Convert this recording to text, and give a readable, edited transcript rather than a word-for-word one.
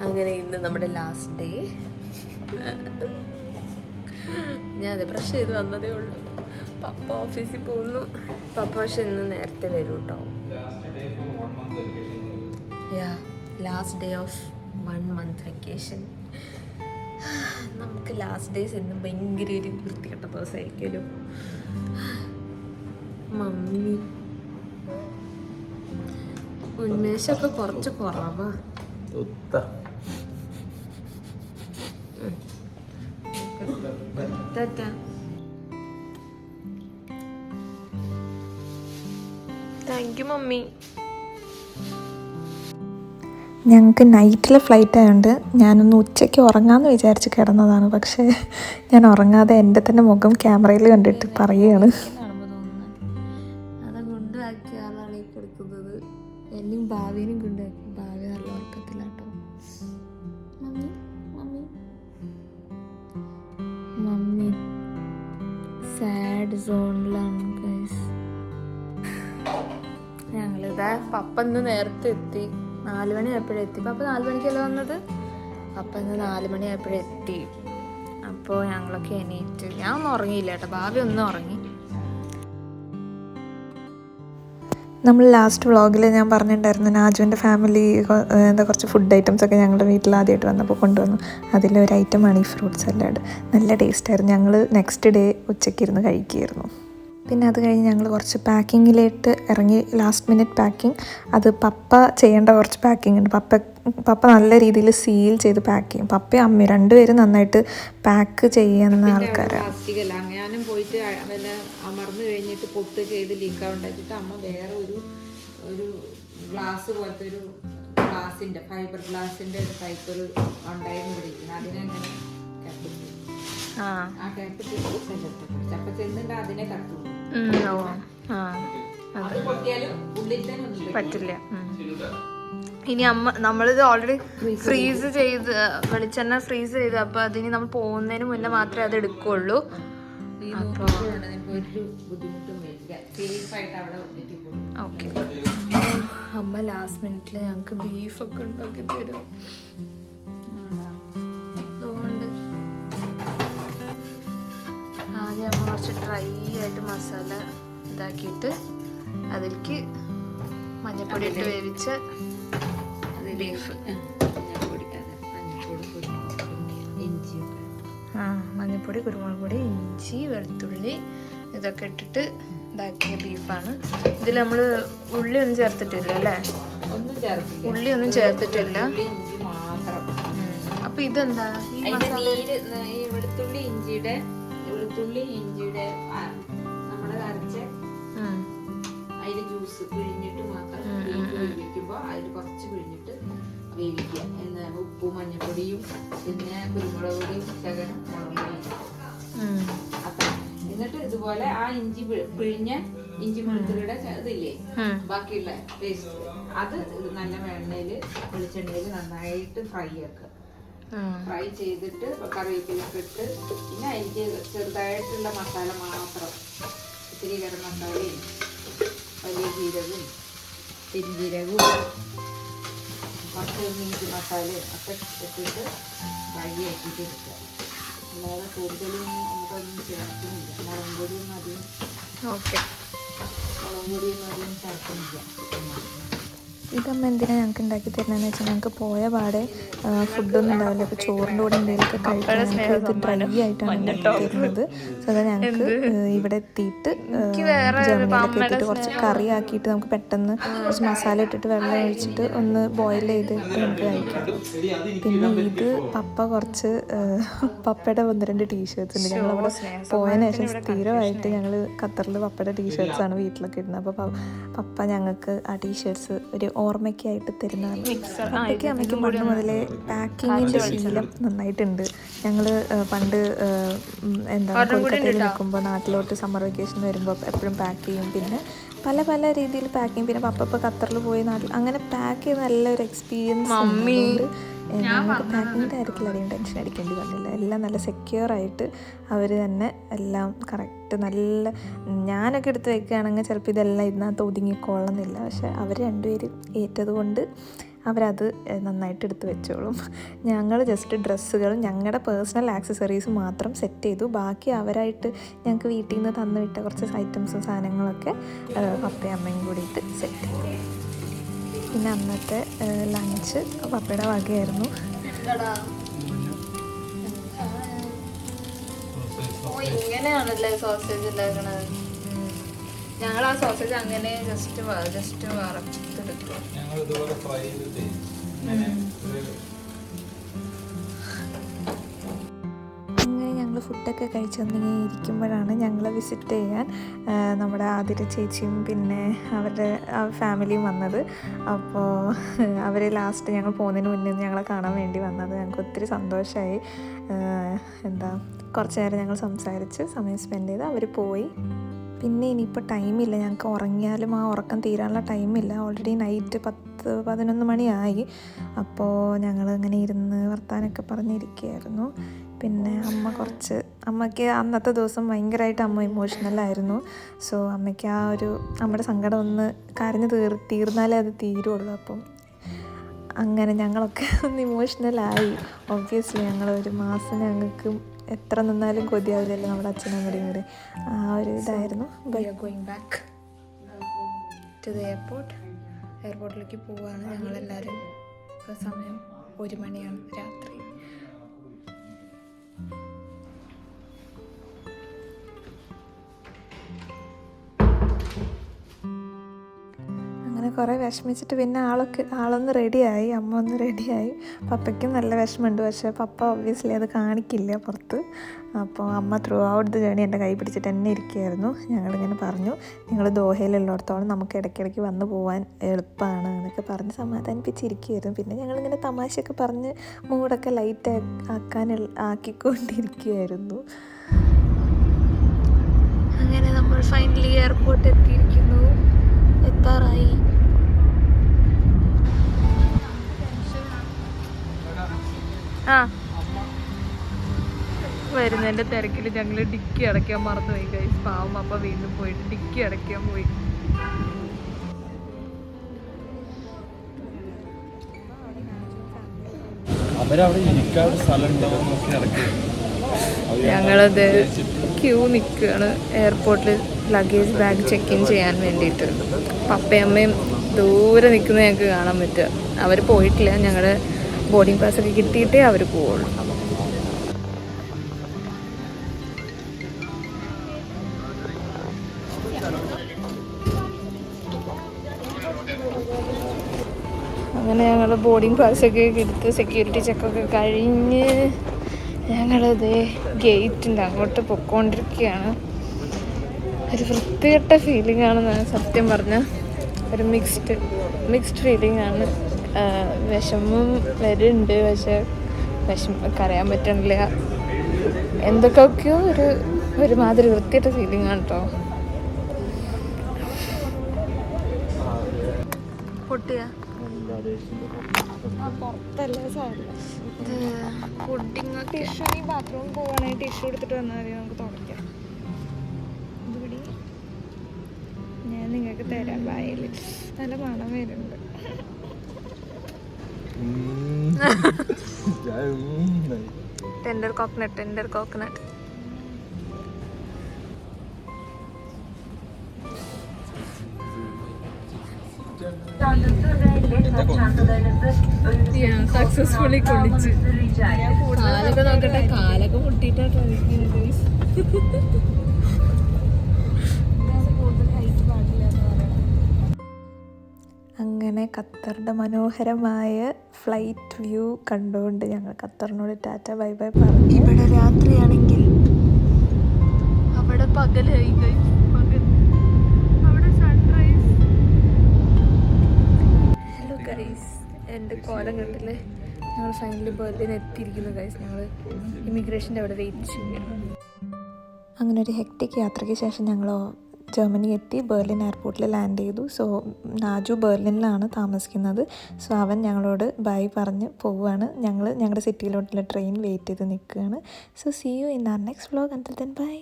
അങ്ങനെ ഇന്ന് നമ്മുടെ ലാസ്റ്റ് ഡേ. ഞാൻ അത് ബ്രഷ് ചെയ്ത് വന്നതേ ഉള്ളൂ. പപ്പ ഓഫീസിൽ പോകുന്നു. പപ്പ പക്ഷെ ഇന്ന് നേരത്തെ വരും കേട്ടോ. Last day of 1 month vacation. നമുക്ക് ലാസ്റ്റ് ഡേയ്സ് എന്നും ഭയങ്കര ഒരു വൃത്തികെട്ട ദിവസമായിരിക്കുമല്ലോ. മമ്മി ഉന്മേഷമൊക്കെ കുറച്ച് കുറവാ. Thank you mummy. ഞങ്ങൾക്ക് നൈറ്റിലെ ഫ്ലൈറ്റ് ആയതുകൊണ്ട് ഞാനൊന്ന് ഉച്ചയ്ക്ക് ഉറങ്ങാമെന്ന് വിചാരിച്ച് കിടന്നതാണ്. പക്ഷേ ഞാൻ ഉറങ്ങാതെ എൻ്റെ തന്നെ മുഖം ക്യാമറയിൽ കണ്ടിട്ട് പറയുകയാണ്. അത് കൊണ്ടാക്കിയ ആളാണ് ഈ കൊടുക്കുന്നത്. എന്നെയും ഭാവിനും കൊണ്ടാക്കി. ഭാവി നല്ല ഉറക്കത്തിലാട്ടോ. മമ്മി മമ്മി മമ്മി സാഡ് സോണിലാണ് ഗൈസ്. ഞങ്ങളിതാ പപ്പ ഇന്ന് നേരത്തെ എത്തി. 4 മണിയായപ്പോഴെത്തി. പപ്പ 4 മണിക്കല്ല വന്നത്. പപ്പ ഇന്ന് 4 മണിയായപ്പോഴെത്തി. അപ്പോൾ ഞങ്ങളൊക്കെ എണീറ്റ്. ഞാൻ ഒന്നും ഉറങ്ങിയില്ല കേട്ടോ. ഭാവി ഒന്നും ഉറങ്ങി. നമ്മൾ ലാസ്റ്റ് വ്ളോഗിൽ ഞാൻ പറഞ്ഞിട്ടുണ്ടായിരുന്നു നാജുവിൻ്റെ ഫാമിലി കുറച്ച് ഫുഡ് ഐറ്റംസ് ഒക്കെ ഞങ്ങളുടെ വീട്ടിൽ ആദ്യമായിട്ട് വന്നപ്പോൾ കൊണ്ടുവന്നു. അതിലൊരു ഐറ്റമാണ് ഈ ഫ്രൂട്ട് സലാഡ്. നല്ല ടേസ്റ്റായിരുന്നു. ഞങ്ങൾ നെക്സ്റ്റ് ഡേ ഉച്ചയ്ക്കിരുന്ന് കഴിക്കുകയായിരുന്നു. പിന്നെ അത് കഴിഞ്ഞ് ഞങ്ങൾ കുറച്ച് പാക്കിങ്ങിലേക്ക് ഇറങ്ങി. Last minute packing. അത് പപ്പ ചെയ്യേണ്ട കുറച്ച് പാക്കിംഗ് ഉണ്ട്. പപ്പ നല്ല രീതിയിൽ സീൽ ചെയ്ത് പാക്ക് ചെയ്യും. പപ്പയും അമ്മയും രണ്ടുപേരും നന്നായിട്ട് പാക്ക് ചെയ്യുന്ന ആൾക്കാരാണ്. പ്ലാസ്റ്റിക്കല്ല. ഞാനും പോയിട്ട് പിന്നെ അമർന്ന് കഴിഞ്ഞിട്ട് പൊട്ട് ചെയ്ത് ലീക്കാവുണ്ടാക്കിയിട്ട് അമ്മ വേറെ ഒരു ഗ്ലാസ് പോലത്തെ ഒരു ഗ്ലാസിൻ്റെ ഫൈബർ ഗ്ലാസിൻ്റെ ഒരു പൈപ്പർ ഉണ്ടായിരുന്നു പിടിക്കുന്നത്. അതിനെങ്ങനെ കത്തിച്ചു. ആ കത്തിട്ട് ചപ്പ ചെന്നിട്ട് അതിനെ കത്തു. പറ്റില്ല. ഇനി നമ്മളിത് ഓൾറെഡി ഫ്രീസ് ചെയ്ത് വെളിച്ചെണ്ണ ഫ്രീസ് ചെയ്ത്. അപ്പൊ അതിന് നമ്മൾ പോകുന്നതിന് മുന്നേ മാത്രമേ അത് എടുക്കുള്ളൂ. അപ്പൊ ഓക്കെ. അമ്മ ലാസ്റ്റ് മിനിറ്റില് ഞങ്ങക്ക് ബീഫൊക്കെ ഉണ്ടാക്കി തരും. അതുകൊണ്ട് ആദ്യം അമ്മ കുറച്ച് ഡ്രൈ ആയിട്ട് മസാല ഇതാക്കിയിട്ട് അതിലേക്ക് മഞ്ഞപ്പൊടി ഇട്ട് വേവിച്ച് ബീഫ്. മഞ്ഞപ്പൊടി, കുരുമുളക് പൊടി, ഇഞ്ചി, വെളുത്തുള്ളി ഇതൊക്കെ ഇട്ടിട്ട് ഇതാക്കിയ ബീഫാണ്. ഇതിൽ നമ്മൾ ഉള്ളി ഒന്നും ചേർത്തിട്ടില്ല അല്ലേ? ഉള്ളി ഒന്നും ചേർത്തിട്ടില്ല. അപ്പൊ ഇതെന്താ ഈ വെളുത്തുള്ളി ഇഞ്ചിയുടെ നമ്മള് അരച്ച അതിന്റെ ജ്യൂസ് പിഴിഞ്ഞിട്ട് മാത്രം വേവിക്കുമ്പോ അതിൽ കുറച്ച് പിഴിഞ്ഞിട്ട് വേവിക്കുക. ഉപ്പും മഞ്ഞപ്പൊടിയും പിന്നെ കുരുമുളക് പൊടിയും ശകലം മുളക് പൊടിയും. അപ്പൊ എന്നിട്ട് ഇതുപോലെ ആ പിഴിഞ്ഞ ഇഞ്ചി വെളുത്തുള്ളിയുടെ ഇതില്ലേ ബാക്കിയുള്ള പേസ്റ്റ് അത് നല്ല വെളിച്ചെണ്ണയില് നന്നായിട്ട് ഫ്രൈ ആക്കുക. ഫ്രൈ ചെയ്തിട്ട് കറിവേപ്പിലൊക്കെ ഇട്ട് പിന്നെ അതിലേക്ക് ചെറുതായിട്ടുള്ള മസാല മാത്രം, ഇത്തിരി ഗരം മസാലയും വലിയ ജീരകവും പെരുംജീരകവും കുറച്ച് മീറ്റ് മസാലയും ഒക്കെ ഇട്ടിട്ട് ഫ്രൈ ആക്കിയിട്ട് എടുക്കുക. അല്ലാതെ കൂടുതലും നമുക്കൊന്നും ചേർക്കുന്നില്ല. മുളക് പൊടിയൊന്നും അധികം ചേർക്കുന്നില്ല. ഇതമ്മ എന്തിനാണ് ഞങ്ങൾക്ക് ഉണ്ടാക്കി തരുന്നതെന്ന് വെച്ചാൽ ഞങ്ങൾക്ക് പോയ പാടെ ഫുഡൊന്നും ഉണ്ടാവില്ല. അപ്പോൾ ചോറിൻ്റെ കൂടെ എന്തെങ്കിലുമൊക്കെ കഴിക്കാൻ ഞങ്ങൾക്ക് ഇത് ഡ്രൈ ആയിട്ടാണ് ഉണ്ടാക്കി തരുന്നത്. സോ അത് ഞങ്ങൾക്ക് ഇവിടെ എത്തിയിട്ട് ജർമ്മനിയിലൊക്കെ എത്തിയിട്ട് കുറച്ച് കറി ആക്കിയിട്ട് നമുക്ക് പെട്ടെന്ന് കുറച്ച് മസാല ഇട്ടിട്ട് വെള്ളം ഒഴിച്ചിട്ട് ഒന്ന് ബോയിൽ ചെയ്തിട്ട് നമുക്ക് കഴിക്കാം. പിന്നെ ഇത് പപ്പയുടെ 1-2 ടീഷർട്സ് ഉണ്ട്. ഞങ്ങളവിടെ പോയതിന് ശേഷം സ്ഥിരമായിട്ട് ഞങ്ങൾ ഖത്തറിൽ പപ്പയുടെ ടീഷർട്ട്സാണ് വീട്ടിലൊക്കെ ഇടുന്നത്. അപ്പോൾ പപ്പ ഞങ്ങൾക്ക് ആ ടീഷർട്ട്സ് ഒരു ഓർമ്മയ്ക്കായിട്ട് തരുന്നതാണ്. പപ്പയ്ക്ക് അമ്മയ്ക്കും പണ്ട് മുതലേ പാക്കിങ്ങിൻ്റെ ശീലം നന്നായിട്ടുണ്ട്. ഞങ്ങൾ പണ്ട് കൊൽക്കത്തയിൽ നിൽക്കുമ്പോൾ നാട്ടിലോട്ട് സമ്മർ വെക്കേഷൻ വരുമ്പോൾ എപ്പോഴും പാക്ക് ചെയ്യും. പിന്നെ പല രീതിയിൽ പാക്ക് ചെയ്യും. പിന്നെ പപ്പ ഇപ്പോൾ ഖത്തറിൽ പോയി നാട്ടിൽ അങ്ങനെ പാക്ക് ചെയ്ത് നല്ലൊരു എക്സ്പീരിയൻസ് ഉണ്ട്. ഞങ്ങൾക്ക് പാക്കിങ്ങിൻ്റെ കാര്യത്തിൽ അധികം ടെൻഷൻ അടിക്കേണ്ടി വന്നില്ല. എല്ലാം നല്ല സെക്യൂറായിട്ട് അവർ തന്നെ എല്ലാം കറക്റ്റ് നല്ല ഞാനൊക്കെ എടുത്ത് വെക്കുകയാണെങ്കിൽ ചിലപ്പോൾ ഇതെല്ലാം ഇതിനകത്ത് ഒതുങ്ങിക്കൊള്ളുന്നില്ല. പക്ഷെ അവർ രണ്ടുപേരും ഏറ്റതുകൊണ്ട് അവരത് നന്നായിട്ട് എടുത്ത് വെച്ചോളും. ഞങ്ങൾ ജസ്റ്റ് ഡ്രസ്സുകളും ഞങ്ങളുടെ പേഴ്സണൽ ആക്സസറീസ് മാത്രം സെറ്റ് ചെയ്തു. ബാക്കി അവരായിട്ട് ഞങ്ങൾക്ക് വീട്ടിൽ നിന്ന് തന്നു വിട്ട കുറച്ച് ഐറ്റംസും സാധനങ്ങളൊക്കെ പപ്പയും അമ്മയും കൂടിയിട്ട് സെറ്റ് ചെയ്തു. പിന്നെ അന്നത്തെ ലഞ്ച് പപ്പയുടെ വകയായിരുന്നു. ഇങ്ങനെയാണല്ലേ സോസേജ് ഉണ്ടാക്കണത്. ഞങ്ങൾ ആ സോസേജ് അങ്ങനെ ജസ്റ്റ് വറുത്തെടുക്കും. അങ്ങനെ ഞങ്ങൾ ഫുഡൊക്കെ കഴിച്ചൊന്നിങ്ങനെ ഇരിക്കുമ്പോഴാണ് ഞങ്ങൾ വിസിറ്റ് ചെയ്യാൻ നമ്മുടെ ആതിര ചേച്ചിയും പിന്നെ അവരുടെ ഫാമിലിയും വന്നത്. അപ്പോൾ അവർ ലാസ്റ്റ് ഞങ്ങൾ പോകുന്നതിന് മുന്നേ ഞങ്ങളെ കാണാൻ വേണ്ടി വന്നത്. ഞങ്ങൾക്ക് ഒത്തിരി സന്തോഷമായി. കുറച്ച് നേരം ഞങ്ങൾ സംസാരിച്ച് സമയം സ്പെൻഡ് ചെയ്ത് അവർ പോയി. പിന്നെ ഇനിയിപ്പോൾ ടൈമില്ല, ഞങ്ങൾക്ക് ഉറങ്ങിയാലും ആ ഉറക്കം തീരാനുള്ള ടൈമില്ല. ഓൾറെഡി നൈറ്റ് 10-11 മണിയായി. അപ്പോൾ ഞങ്ങൾ ഇങ്ങനെ ഇരുന്ന് വർത്താനൊക്കെ പറഞ്ഞിരിക്കുകയായിരുന്നു. പിന്നെ അമ്മയ്ക്ക് അന്നത്തെ ദിവസം ഭയങ്കരമായിട്ട് അമ്മ ഇമോഷണലായിരുന്നു. സോ അമ്മയ്ക്ക് ആ ഒരു നമ്മുടെ സങ്കടം ഒന്ന് കരഞ്ഞ് തീർന്നാലേ അത് തീരുള്ളൂ. അപ്പം അങ്ങനെ ഞങ്ങളൊക്കെ ഒന്ന് ഇമോഷണലായി. ഒബ്വിയസ്ലി ഞങ്ങളൊരു മാസം ഞങ്ങൾക്ക് എത്ര നിന്നാലും കൊതിയാവില്ലല്ലോ നമ്മുടെ അച്ഛനും അമ്മയും കൂടി. ആ ഒരു ഇതായിരുന്നു. ഗോയിങ് ബാക്ക് ടു ദ എയർപോർട്ടിലേക്ക് പോവുകയാണ് ഞങ്ങളെല്ലാവരും. ഇപ്പോൾ സമയം 1 മണിയാണ് രാത്രി. അങ്ങനെ കുറേ വിഷമിച്ചിട്ട് പിന്നെ ആളൊന്ന് റെഡിയായി, അമ്മ ഒന്ന് റെഡിയായി. പപ്പയ്ക്കും നല്ല വിഷമമുണ്ട്, പക്ഷേ പപ്പ ഒബ്വിയസ്ലി അത് കാണിക്കില്ല പുറത്ത്. അപ്പോൾ അമ്മ ത്രൂ ഔട്ട് ദ ജേണി എൻ്റെ കൈ പിടിച്ചിട്ട് തന്നെ ഇരിക്കുകയായിരുന്നു. ഞങ്ങളിങ്ങനെ പറഞ്ഞു, നിങ്ങൾ ദോഹയിലുള്ളിടത്തോളം നമുക്ക് ഇടയ്ക്കിടയ്ക്ക് വന്നു പോകാൻ എളുപ്പമാണ് എന്നൊക്കെ പറഞ്ഞ് സമാധാനിപ്പിച്ചിരിക്കുകയായിരുന്നു. പിന്നെ ഞങ്ങളിങ്ങനെ തമാശയൊക്കെ പറഞ്ഞ് മൂടൊക്കെ ലൈറ്റ് ആക്കിക്കൊണ്ടിരിക്കുകയായിരുന്നു. അങ്ങനെ നമ്മൾ ഫൈനലി എയർപോർട്ട് എത്തിയിരിക്കുന്നു. എത്താറായി. വരുന്നതിൻ്റെ തിരക്കിൽ ഞങ്ങൾ ഡിക്കി അടയ്ക്കാൻ മറന്നുപോയി ഗൈസ്. പാവം അപ്പ വീണ്ടും പോയിട്ട് ഡിക്കി അടയ്ക്കാൻ പോയി. ഞങ്ങളത് ക്യൂ നിൽക്കുകയാണ് എയർപോർട്ടിൽ ലഗേജ് ബാഗ് ചെക്ക് ഇൻ ചെയ്യാൻ വേണ്ടിയിട്ട്. പപ്പയും അമ്മയും ദൂരെ നിൽക്കുന്നത് ഞങ്ങൾക്ക് കാണാൻ പറ്റുക. അവർ പോയിട്ടില്ല, ഞങ്ങളുടെ ബോർഡിംഗ് പാസ്സൊക്കെ കിട്ടിയിട്ടേ അവർ പോവുള്ളൂ. അങ്ങനെ ഞങ്ങൾ ബോർഡിംഗ് പാസ്സൊക്കെ എടുത്ത് സെക്യൂരിറ്റി ചെക്കൊക്കെ കഴിഞ്ഞ് ഞങ്ങളത് ഗേറ്റിൻ്റെ അങ്ങോട്ട് പൊയ്ക്കൊണ്ടിരിക്കുകയാണ്. ഒരു വൃത്തികെട്ട ഫീലിംഗ് ആണ് സത്യം പറഞ്ഞാൽ. ഒരു മിക്സ്ഡ് ഫീലിംഗ് ആണ്. വിഷമം വരുന്നുണ്ട്, പക്ഷെ കരയാൻ പറ്റണില്ല. എന്തൊക്കെയോ ഒരുമാതിരി വൃത്തികെട്ട ഫീലിംഗ് ആണ് കേട്ടോ. പൊട്ടിയാ പുറത്തല്ലേ സാറില്ല. പുഡിങ് ടിഷ്യൂ ഈ ബാത്റൂമിൽ പോവാണെങ്കിൽ ടിഷ്യൂ എടുത്തിട്ട് വന്നാൽ മതി, നമുക്ക് തുടയ്ക്കാം. ഇതുകൂടി ഞാൻ നിങ്ങൾക്ക് തരാം. വായിൽ നല്ല മണം വരുന്നുണ്ട്. Tender coconut. സക്സസ്ഫുള്ളി കൊള്ളിച്ച്. കാലൊക്കെ നോക്കട്ടെ, കാലൊക്കെ മുട്ടിയിട്ടാണ്. അങ്ങനെ ഖത്തറിൻ്റെ മനോഹരമായ ഫ്ലൈറ്റ് വ്യൂ കണ്ടുകൊണ്ട് ഞങ്ങൾ ഖത്തറിനോട് ടാറ്റ ബൈ ബൈ പറഞ്ഞു. ഇവിടെ രാത്രിയാണെങ്കിൽ അവിടെ പകലായി. അവിടെ സൺറൈസ്. ഹലോ ഗൈസ്, എൻ്റെ കോലം കണ്ടില്ലേ? ഞങ്ങൾ ഫൈനലി ബെർലിൻ എത്തിയിരിക്കുന്നു ഗൈസ്. ഞങ്ങൾ ഇമിഗ്രേഷൻ്റെ അവിടെ വെയിറ്റ് ചെയ്യണം. അങ്ങനെ ഒരു ഹെക്ടിക് യാത്രയ്ക്ക് ശേഷം ഞങ്ങൾ ജർമ്മനി എത്തി. ബെർലിൻ എയർപോർട്ടിൽ ലാൻഡ് ചെയ്തു. സോ നാജു ബെർലിനിലാണ് താമസിക്കുന്നത്. സോ അവൻ ഞങ്ങളോട് ബൈ പറഞ്ഞ് പോവുകയാണ്. ഞങ്ങളുടെ സിറ്റിയിലോട്ടുള്ള ട്രെയിൻ വെയിറ്റ് ചെയ്ത് നിൽക്കുകയാണ്. So see you in our next vlog. Until then by.